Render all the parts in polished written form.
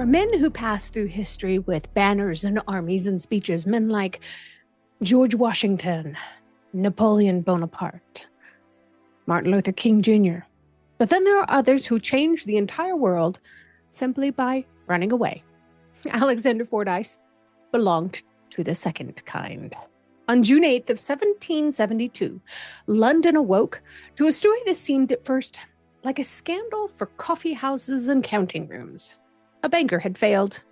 There are men who pass through history with banners and armies and speeches, men like George Washington, Napoleon Bonaparte, Martin Luther King Jr. But then there are others who changed the entire world simply by running away. Alexander Fordyce belonged to the second kind. On June 8th of 1772, London awoke to a story that seemed at first like a scandal for coffee houses and counting rooms. A banker had failed.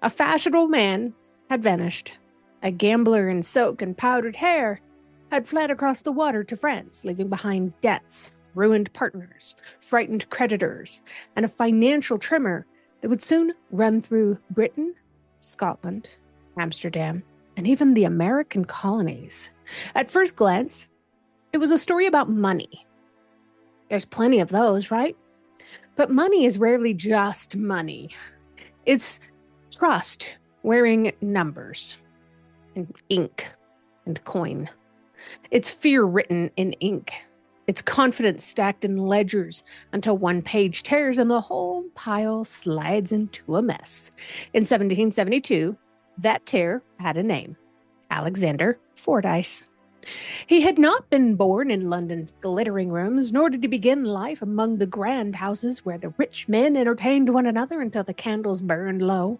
A fashionable man had vanished. A gambler in silk and powdered hair had fled across the water to France, leaving behind debts, ruined partners, frightened creditors, and a financial tremor that would soon run through Britain, Scotland, Amsterdam, and even the American colonies. At first glance, it was a story about money. There's plenty of those, right? But money is rarely just money. It's trust wearing numbers and ink and coin. It's fear written in ink. It's confidence stacked in ledgers until one page tears and the whole pile slides into a mess. In 1772, that tear had a name: Alexander Fordyce. He had not been born in London's glittering rooms, nor did he begin life among the grand houses where the rich men entertained one another until the candles burned low.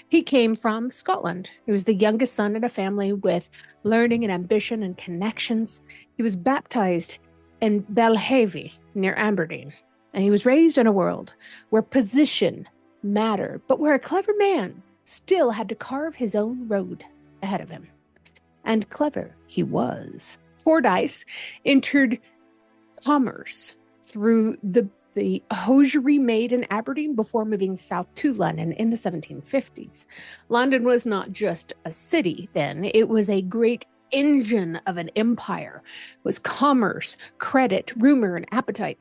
He came from Scotland. He was the youngest son in a family with learning and ambition and connections. He was baptized in Belhavy near Aberdeen, and he was raised in a world where position mattered, but where a clever man still had to carve his own road ahead of him. And clever he was. Fordyce entered commerce through the hosiery made in Aberdeen before moving south to London in the 1750s. London was not just a city then, it was a great engine of an empire. It was commerce, credit, rumor, and appetite.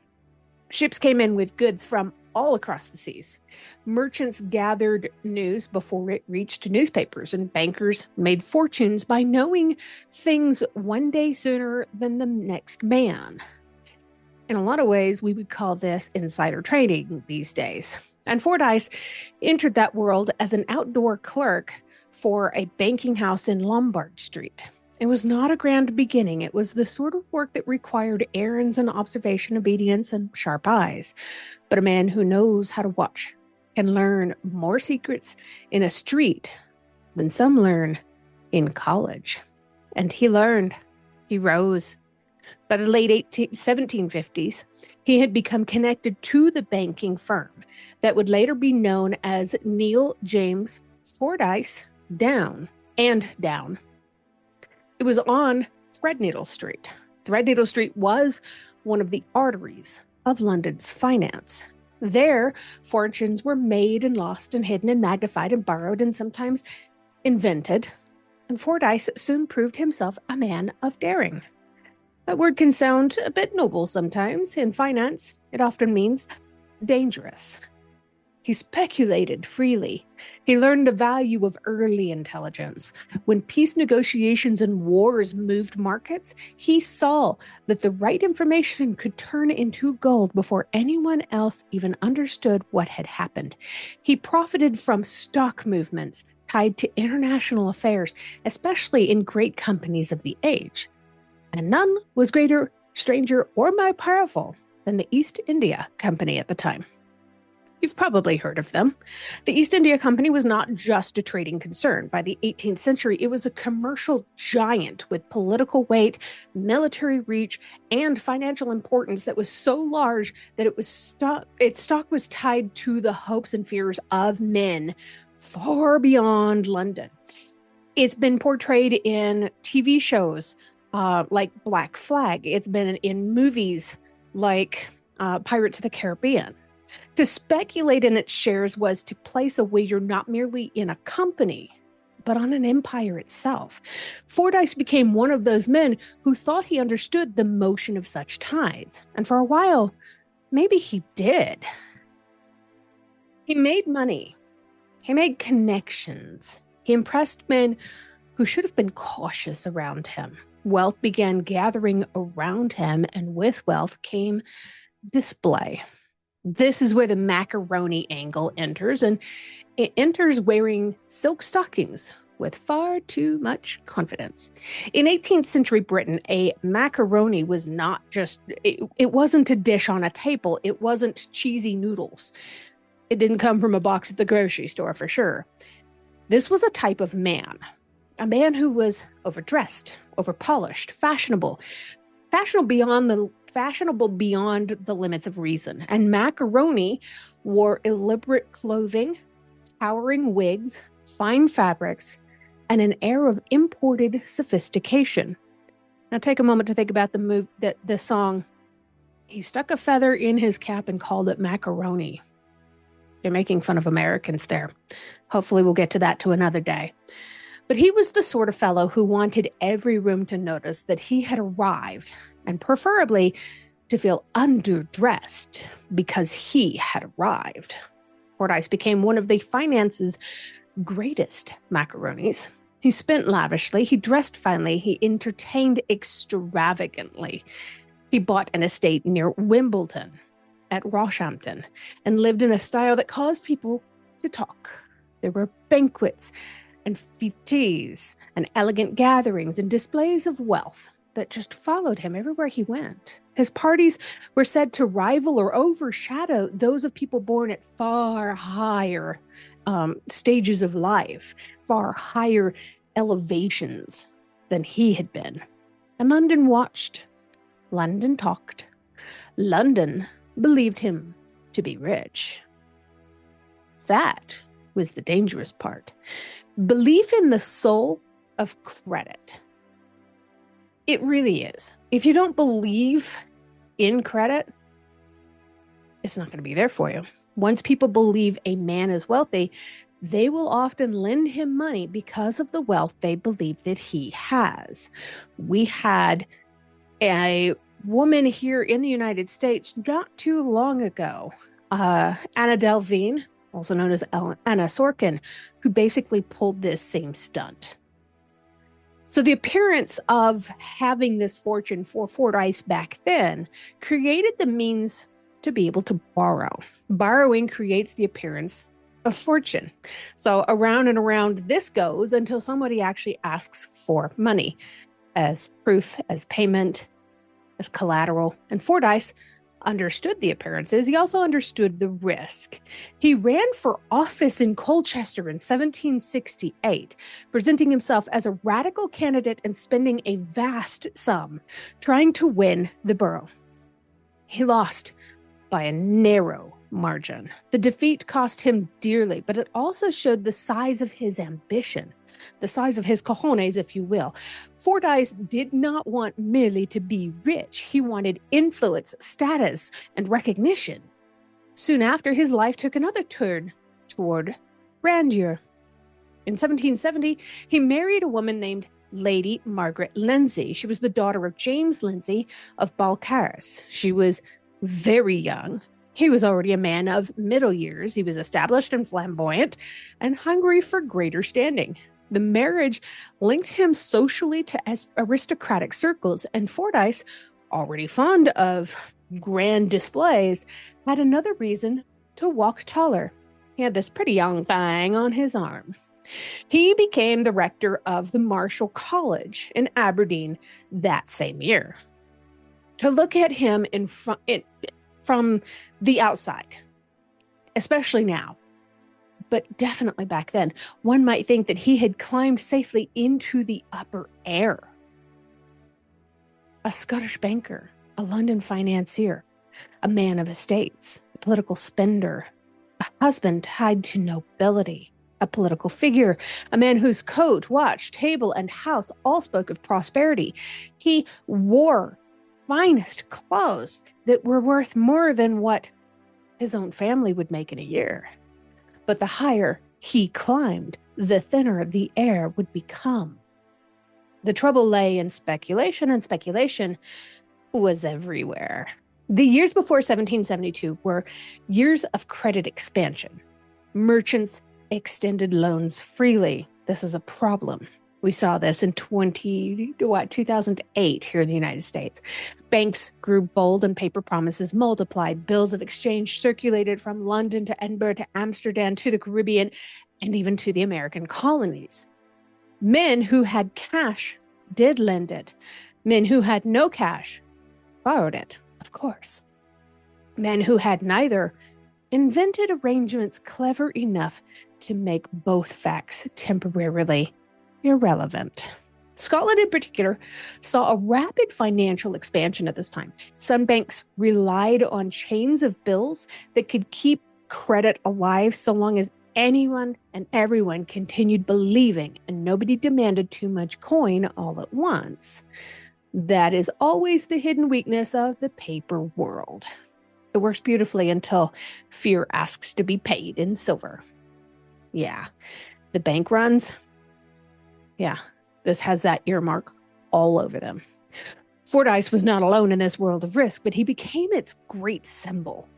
Ships came in with goods from all across the seas. Merchants gathered news before it reached newspapers, and bankers made fortunes by knowing things one day sooner than the next man. In a lot of ways, we would call this insider trading these days. And Fordyce entered that world as an outdoor clerk for a banking house in Lombard Street. It was not a grand beginning. It was the sort of work that required errands and observation, obedience, and sharp eyes. But a man who knows how to watch can learn more secrets in a street than some learn in college. And he learned. He rose. By the late 1750s, he had become connected to the banking firm that would later be known as Neil James Fordyce Down and Down. It was on Threadneedle Street. Threadneedle Street was one of the arteries of London's finance. There, fortunes were made and lost and hidden and magnified and borrowed and sometimes invented. And Fordyce soon proved himself a man of daring. That word can sound a bit noble sometimes. In finance, it often means dangerous. He speculated freely. He learned the value of early intelligence. When peace negotiations and wars moved markets, he saw that the right information could turn into gold before anyone else even understood what had happened. He profited from stock movements tied to international affairs, especially in great companies of the age. And none was greater, stranger, or more powerful than the East India Company at the time. You've probably heard of them. The East India Company was not just a trading concern. By the 18th century, it was a commercial giant with political weight, military reach, and financial importance that was so large that its stock was tied to the hopes and fears of men far beyond London. It's been portrayed in TV shows like Black Flag. It's been in movies like Pirates of the Caribbean. To speculate in its shares was to place a wager not merely in a company, but on an empire itself. Fordyce became one of those men who thought he understood the motion of such tides. And for a while, maybe he did. He made money. He made connections. He impressed men who should have been cautious around him. Wealth began gathering around him, and with wealth came display. This is where the macaroni angle enters, and it enters wearing silk stockings with far too much confidence. In 18th century Britain, a macaroni was not just, it wasn't a dish on a table. It wasn't cheesy noodles. It didn't come from a box at the grocery store for sure. This was a type of man, a man who was overdressed, overpolished, fashionable beyond the limits of reason. And macaroni wore elaborate clothing, towering wigs, fine fabrics, and an air of imported sophistication. Now take a moment to think about the song. He stuck a feather in his cap and called it macaroni. They're making fun of Americans there. Hopefully we'll get to that to another day. But he was the sort of fellow who wanted every room to notice that he had arrived, and preferably to feel underdressed because he had arrived. Fordyce became one of the finance's greatest macaronis. He spent lavishly, he dressed finely, he entertained extravagantly. He bought an estate near Wimbledon at Roehampton and lived in a style that caused people to talk. There were banquets and fetes and elegant gatherings and displays of wealth that just followed him everywhere he went. His parties were said to rival or overshadow those of people born at far higher stages of life, far higher elevations than he had been. And London watched. London talked. London believed him to be rich. That was the dangerous part. Belief in the soul of credit. It really is. If you don't believe in credit, it's not going to be there for you. Once people believe a man is wealthy, they will often lend him money because of the wealth they believe that he has. We had a woman here in the United States not too long ago, Anna Delvine, also known as Anna Sorkin, who basically pulled this same stunt. So the appearance of having this fortune for Fordyce back then created the means to be able to borrow. Borrowing creates the appearance of fortune. So around and around this goes until somebody actually asks for money as proof, as payment, as collateral. And Fordyce understood the appearances. He also understood the risk. He ran for office in Colchester in 1768, presenting himself as a radical candidate and spending a vast sum trying to win the borough. He lost by a narrow margin. The defeat cost him dearly, but it also showed the size of his ambition, the size of his cojones, if you will. Fordyce did not want merely to be rich. He wanted influence, status, and recognition. Soon after, his life took another turn toward grandeur. In 1770, he married a woman named Lady Margaret Lindsay. She was the daughter of James Lindsay of Balcarres. She was very young. He was already a man of middle years. He was established and flamboyant and hungry for greater standing. The marriage linked him socially to aristocratic circles, and Fordyce, already fond of grand displays, had another reason to walk taller. He had this pretty young thing on his arm. He became the rector of the Marischal College in Aberdeen that same year. To look at him from the outside, especially now, but definitely back then, one might think that he had climbed safely into the upper air. A Scottish banker, a London financier, a man of estates, a political spender, a husband tied to nobility, a political figure, a man whose coat, watch, table, and house all spoke of prosperity. He wore finest clothes that were worth more than what his own family would make in a year. But the higher he climbed, the thinner the air would become. The trouble lay in speculation, and speculation was everywhere. The years before 1772 were years of credit expansion. Merchants extended loans freely. This is a problem. We saw this in 2008 here in the United States. Banks grew bold and paper promises multiplied. Bills of exchange circulated from London to Edinburgh to Amsterdam to the Caribbean and even to the American colonies. Men who had cash did lend it. Men who had no cash borrowed it, of course. Men who had neither invented arrangements clever enough to make both facts temporarily irrelevant. Scotland in particular saw a rapid financial expansion at this time. Some banks relied on chains of bills that could keep credit alive so long as anyone and everyone continued believing and nobody demanded too much coin all at once. That is always the hidden weakness of the paper world. It works beautifully until fear asks to be paid in silver. Yeah, the bank runs. Yeah, this has that earmark all over them. Fordyce was not alone in this world of risk, but he became its great symbol.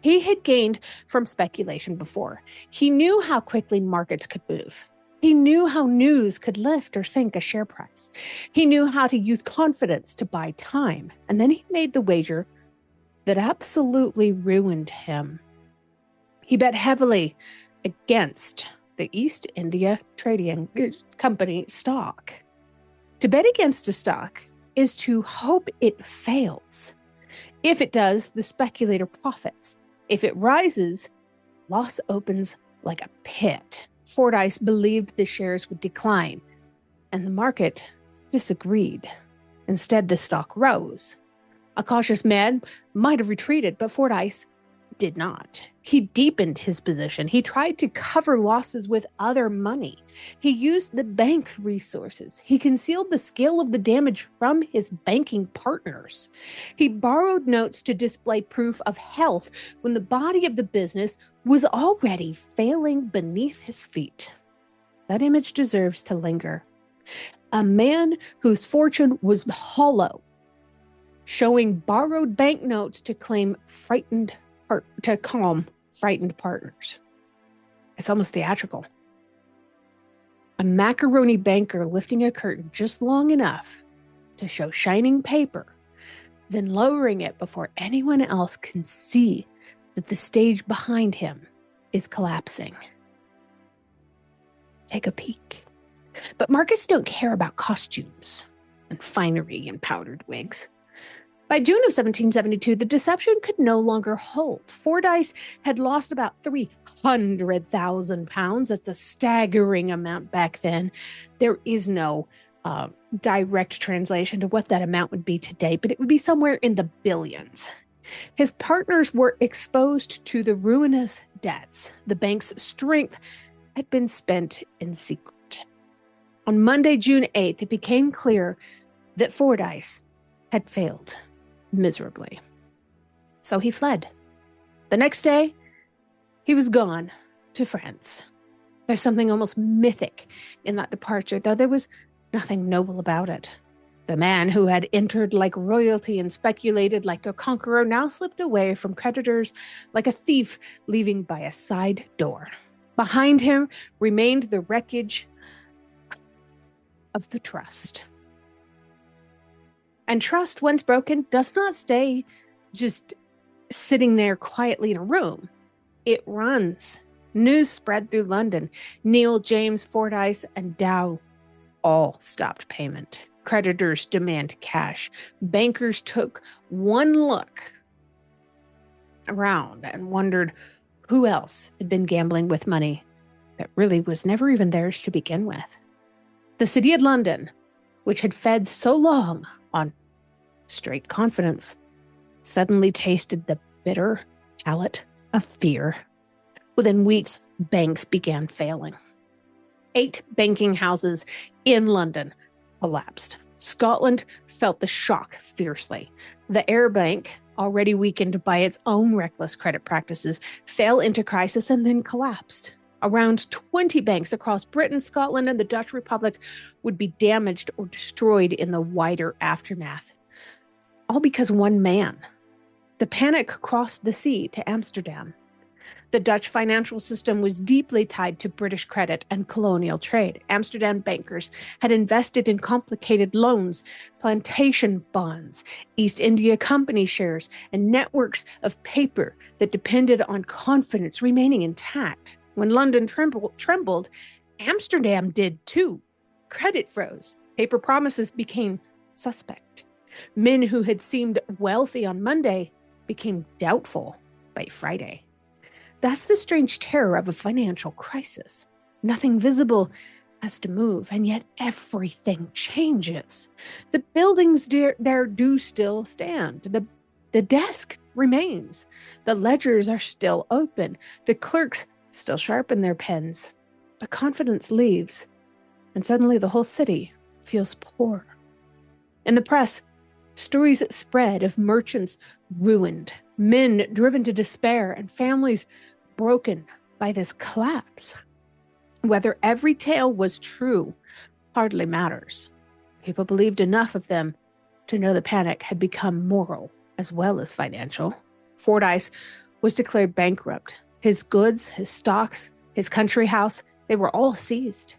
He had gained from speculation before. He knew how quickly markets could move. He knew how news could lift or sink a share price. He knew how to use confidence to buy time. And then he made the wager that absolutely ruined him. He bet heavily against the East India Trading Company stock. To bet against a stock is to hope it fails. If it does, the speculator profits. If it rises, loss opens like a pit. Fordyce believed the shares would decline, and the market disagreed. Instead, the stock rose. A cautious man might have retreated, but Fordyce did not. He deepened his position. He tried to cover losses with other money. He used the bank's resources. He concealed the scale of the damage from his banking partners. He borrowed notes to display proof of health when the body of the business was already failing beneath his feet. That image deserves to linger. A man whose fortune was hollow, showing borrowed banknotes to calm frightened partners. It's almost theatrical. A macaroni banker lifting a curtain just long enough to show shining paper, then lowering it before anyone else can see that the stage behind him is collapsing. Take a peek. But markets don't care about costumes and finery and powdered wigs. By June of 1772, the deception could no longer hold. Fordyce had lost about 300,000 pounds. That's a staggering amount back then. There is no direct translation to what that amount would be today, but it would be somewhere in the billions. His partners were exposed to the ruinous debts. The bank's strength had been spent in secret. On Monday, June 8th, it became clear that Fordyce had failed miserably. So he fled. The next day, he was gone to France. There's something almost mythic in that departure, though there was nothing noble about it. The man who had entered like royalty and speculated like a conqueror now slipped away from creditors like a thief leaving by a side door. Behind him remained the wreckage of the trust. And trust, once broken, does not stay just sitting there quietly in a room. It runs. News spread through London. Neil, James, Fordyce, and Dow all stopped payment. Creditors demand cash. Bankers took one look around and wondered who else had been gambling with money that really was never even theirs to begin with. The city of London, which had fed so long on straight confidence, suddenly tasted the bitter palate of fear. Within weeks, banks began failing. 8 banking houses in London collapsed. Scotland felt the shock fiercely. The Air Bank, already weakened by its own reckless credit practices, fell into crisis and then collapsed. Around 20 banks across Britain, Scotland, and the Dutch Republic would be damaged or destroyed in the wider aftermath. All because one man. The panic crossed the sea to Amsterdam. The Dutch financial system was deeply tied to British credit and colonial trade. Amsterdam bankers had invested in complicated loans, plantation bonds, East India Company shares, and networks of paper that depended on confidence remaining intact. When London trembled, Amsterdam did too. Credit froze. Paper promises became suspect. Men who had seemed wealthy on Monday became doubtful by Friday. That's the strange terror of a financial crisis. Nothing visible has to move, and yet everything changes. The buildings there do still stand. The desk remains. The ledgers are still open. The clerks still sharpen their pens. But confidence leaves, and suddenly the whole city feels poor. In the press, stories spread of merchants ruined, men driven to despair, and families broken by this collapse. Whether every tale was true hardly matters. People believed enough of them to know the panic had become moral as well as financial. Fordyce was declared bankrupt. His goods, his stocks, his country house, they were all seized.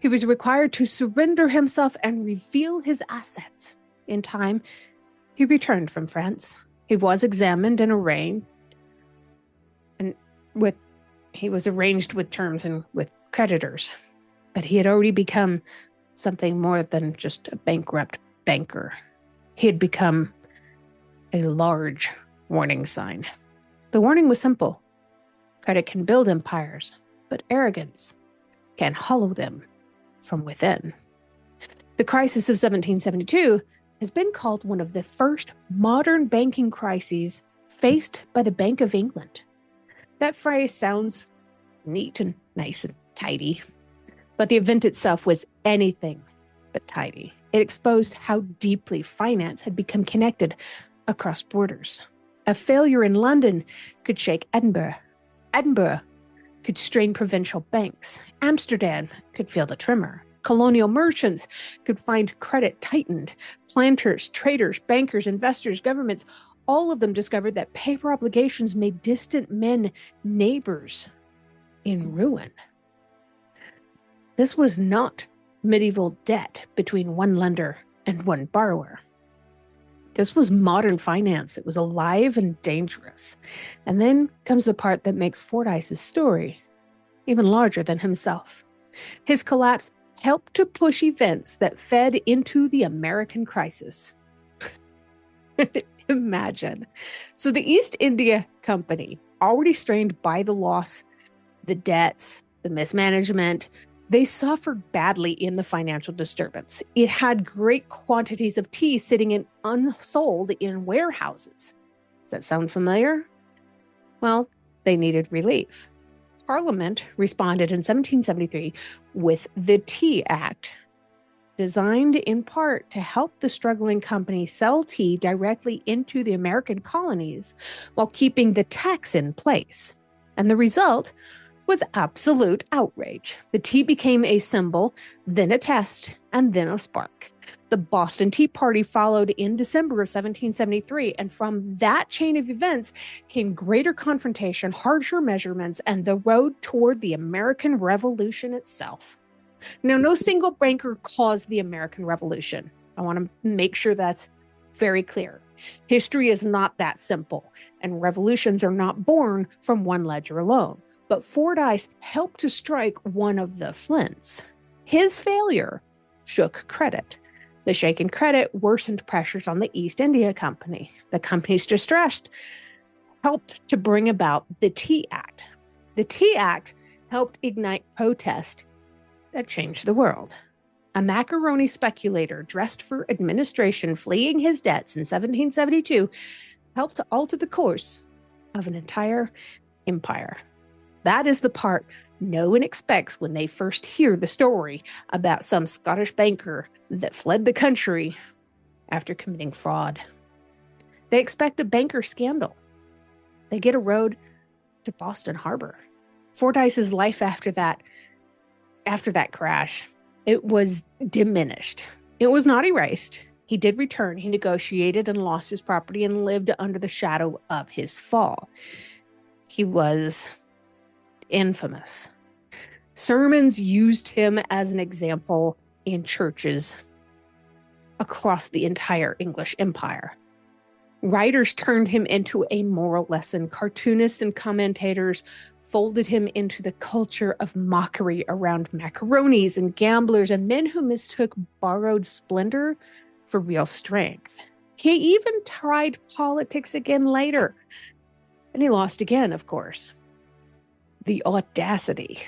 He was required to surrender himself and reveal his assets. In time, he returned from France. He was examined and arraigned, he was arranged with terms and with creditors, but he had already become something more than just a bankrupt banker. He had become a large warning sign. The warning was simple. Credit can build empires, but arrogance can hollow them from within. The crisis of 1772 has been called one of the first modern banking crises faced by the Bank of England. That phrase sounds neat and nice and tidy, but the event itself was anything but tidy. It exposed how deeply finance had become connected across borders. A failure in London could shake Edinburgh. Edinburgh could strain provincial banks. Amsterdam could feel the tremor. Colonial merchants could find credit tightened. Planters, traders, bankers, investors, governments, all of them discovered that paper obligations made distant men neighbors in ruin. This was not medieval debt between one lender and one borrower. This was modern finance. It was alive and dangerous. And then comes the part that makes Fordyce's story even larger than himself. His collapse helped to push events that fed into the American crisis. Imagine. So the East India Company, already strained by the loss, the debts, the mismanagement, they suffered badly in the financial disturbance. It had great quantities of tea sitting unsold in warehouses. Does that sound familiar? Well, they needed relief. Parliament responded in 1773 with the Tea Act, designed in part to help the struggling company sell tea directly into the American colonies while keeping the tax in place. And the result was absolute outrage. The tea became a symbol, then a test, and then a spark. The Boston Tea Party followed in December of 1773, and from that chain of events came greater confrontation, harsher measurements, and the road toward the American Revolution itself. Now, no single banker caused the American Revolution. I want to make sure that's very clear. History is not that simple, and revolutions are not born from one ledger alone. But Fordyce helped to strike one of the flints. His failure shook credit. The shaken credit worsened pressures on the East India Company. The company's distress helped to bring about the Tea Act. The Tea Act helped ignite protest that changed the world. A macaroni speculator dressed for administration fleeing his debts in 1772 helped to alter the course of an entire empire. That is the part no one expects when they first hear the story about some Scottish banker that fled the country after committing fraud. They expect a banker scandal. They get a road to Boston Harbor. Fordyce's life after that crash, it was diminished. It was not erased. He did return. He negotiated and lost his property and lived under the shadow of his fall. He was infamous. Sermons used him as an example in churches across the entire English Empire. Writers turned him into a moral lesson. Cartoonists and commentators folded him into the culture of mockery around macaronis and gamblers and men who mistook borrowed splendor for real strength. He even tried politics again later, and he lost again, of course. The audacity.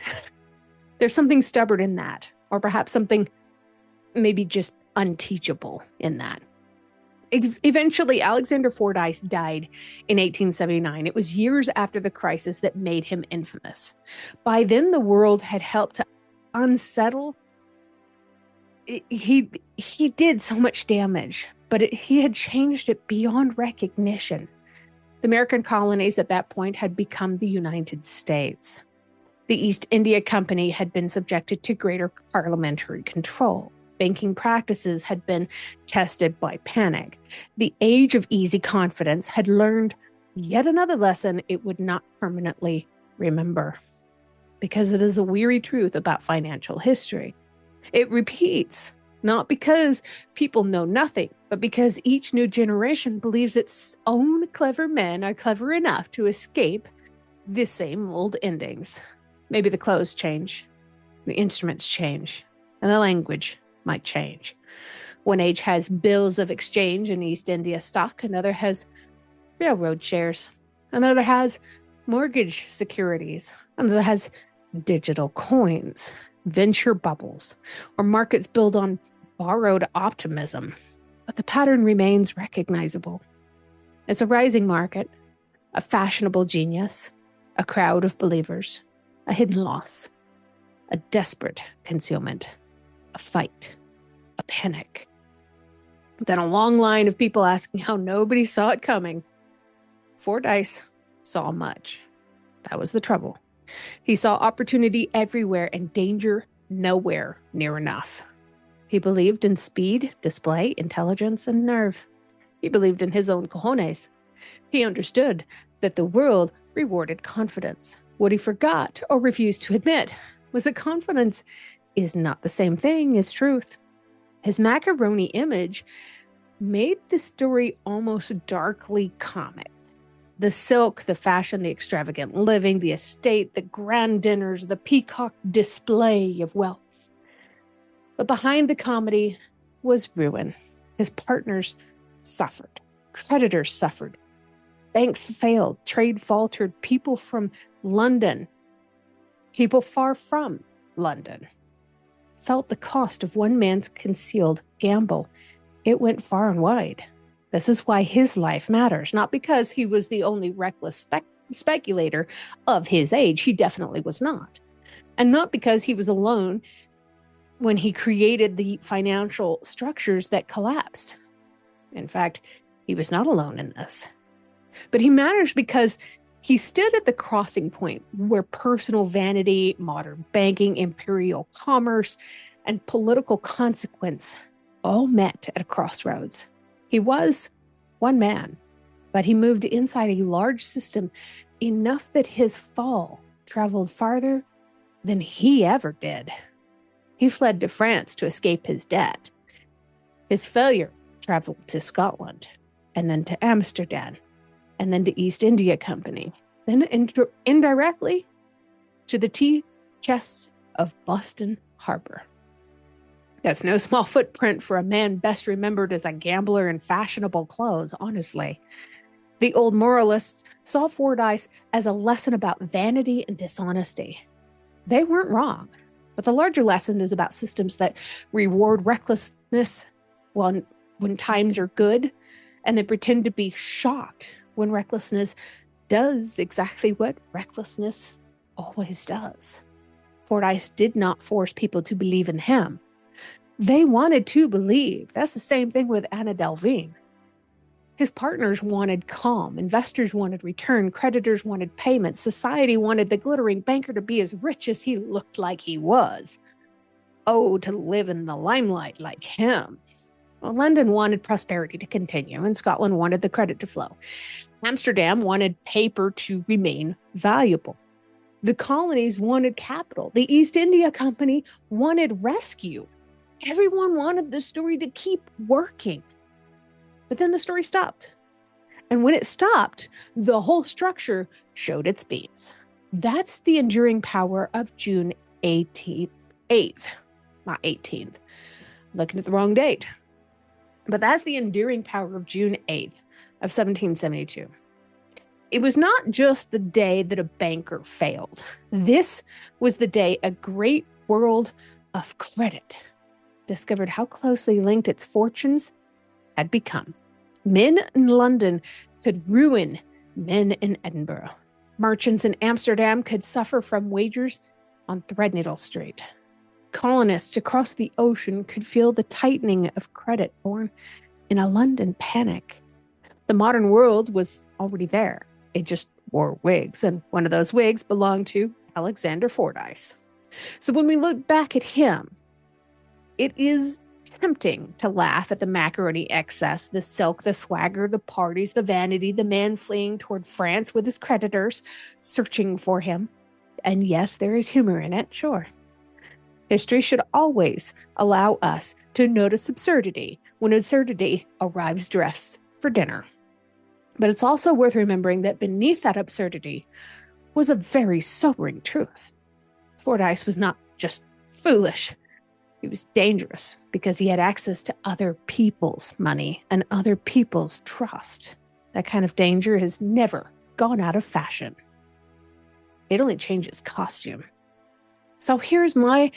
There's something stubborn in that, or perhaps something maybe just unteachable in that. Eventually, Alexander Fordyce died in 1879. It was years after the crisis that made him infamous. By then, the world had helped to unsettle. He did so much damage, but he had changed it beyond recognition. The American colonies at that point had become the United States. The East India Company had been subjected to greater parliamentary control. Banking practices had been tested by panic. The age of easy confidence had learned yet another lesson it would not permanently remember. Because it is a weary truth about financial history. It repeats, not because people know nothing, but because each new generation believes its own clever men are clever enough to escape the same old endings. Maybe the clothes change, the instruments change, and the language might change. One age has bills of exchange and East India stock. Another has railroad shares. Another has mortgage securities. Another has digital coins, venture bubbles, or markets built on borrowed optimism. But the pattern remains recognizable. It's a rising market, a fashionable genius, a crowd of believers, a hidden loss, a desperate concealment, a fight, a panic. Then a long line of people asking how nobody saw it coming. Fordyce saw much. That was the trouble. He saw opportunity everywhere and danger nowhere near enough. He believed in speed, display, intelligence, and nerve. He believed in his own cojones. He understood that the world rewarded confidence. What he forgot or refused to admit was that confidence is not the same thing as truth. His macaroni image made the story almost darkly comic. The silk, the fashion, the extravagant living, the estate, the grand dinners, the peacock display of wealth. But behind the comedy was ruin. His partners suffered. Creditors suffered. Banks failed. Trade faltered. People from London, people far from London, felt the cost of one man's concealed gamble. It went far and wide. This is why his life matters, not because he was the only reckless speculator of his age. He definitely was not. And not because he was alone when he created the financial structures that collapsed. In fact, he was not alone in this. But he matters because he stood at the crossing point where personal vanity, modern banking, imperial commerce, and political consequence all met at a crossroads. He was one man, but he moved inside a large system enough that his fall traveled farther than he ever did. He fled to France to escape his debt. His failure traveled to Scotland, and then to Amsterdam, and then to East India Company, then indirectly to the tea chests of Boston Harbor. That's no small footprint for a man best remembered as a gambler in fashionable clothes, honestly. The old moralists saw Fordyce as a lesson about vanity and dishonesty. They weren't wrong, but the larger lesson is about systems that reward recklessness when times are good, and they pretend to be shocked when recklessness does exactly what recklessness always does. Fordyce did not force people to believe in him. They wanted to believe. That's the same thing with Anna Delvine. His partners wanted calm. Investors wanted return. Creditors wanted payment. Society wanted the glittering banker to be as rich as he looked like he was. Oh, to live in the limelight like him. Well, London wanted prosperity to continue, and Scotland wanted the credit to flow. Amsterdam wanted paper to remain valuable. The colonies wanted capital. The East India Company wanted rescue. Everyone wanted the story to keep working. But then the story stopped. And when it stopped, the whole structure showed its beams. That's the enduring power of June 8th, not 18th. Looking at the wrong date. But that's the enduring power of June 8th of 1772. It was not just the day that a banker failed. This was the day a great world of credit discovered how closely linked its fortunes had become. Men in London could ruin men in Edinburgh. Merchants in Amsterdam could suffer from wagers on Threadneedle Street. Colonists across the ocean could feel the tightening of credit born in a London panic. The modern world was already there. It just wore wigs, and one of those wigs belonged to Alexander Fordyce. So when we look back at him, it is tempting to laugh at the macaroni excess, the silk, the swagger, the parties, the vanity, the man fleeing toward France with his creditors, searching for him. And yes, there is humor in it, sure. History should always allow us to notice absurdity when absurdity arrives dressed for dinner. But it's also worth remembering that beneath that absurdity was a very sobering truth. Fordyce was not just foolish. He was dangerous because he had access to other people's money and other people's trust. That kind of danger has never gone out of fashion. It only changes costume. So here's my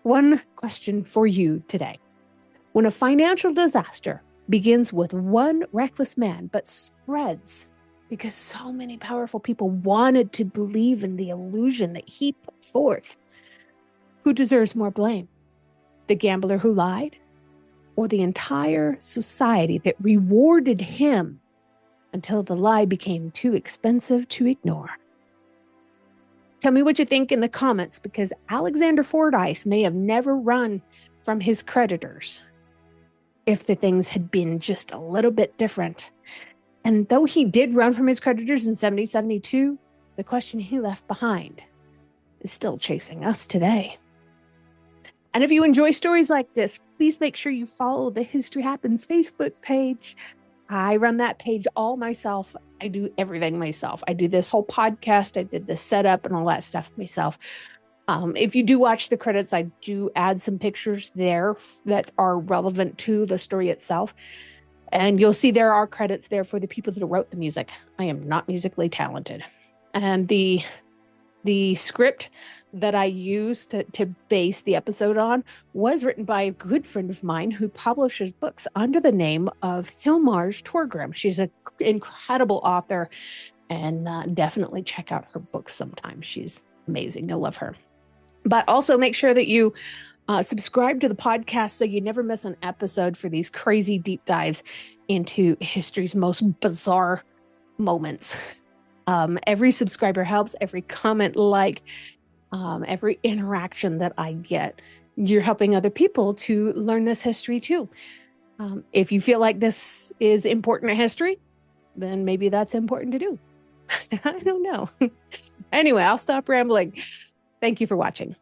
one question for you today. When a financial disaster begins with one reckless man, but spreads because so many powerful people wanted to believe in the illusion that he put forth, who deserves more blame? The gambler who lied, or the entire society that rewarded him until the lie became too expensive to ignore? Tell me what you think in the comments, because Alexander Fordyce may have never run from his creditors if the things had been just a little bit different. And though he did run from his creditors in 1772, the question he left behind is still chasing us today. And if you enjoy stories like this, please make sure you follow the History Happens Facebook page. I run that page all myself. I do everything myself. I do this whole podcast. I did the setup and all that stuff myself. If you do watch the credits, I do add some pictures there that are relevant to the story itself. And you'll see there are credits there for the people that wrote the music. I am not musically talented. And the script that I used to base the episode on was written by a good friend of mine who publishes books under the name of Hilmarj Torgrim. She's an incredible author, and definitely check out her books sometime. She's amazing. You'll love her. But also make sure that you subscribe to the podcast so you never miss an episode for these crazy deep dives into history's most bizarre moments. Every subscriber helps, every comment, every interaction that I get. You're helping other people to learn this history too. If you feel like this is important to history, then maybe that's important to do. I don't know. Anyway, I'll stop rambling. Thank you for watching.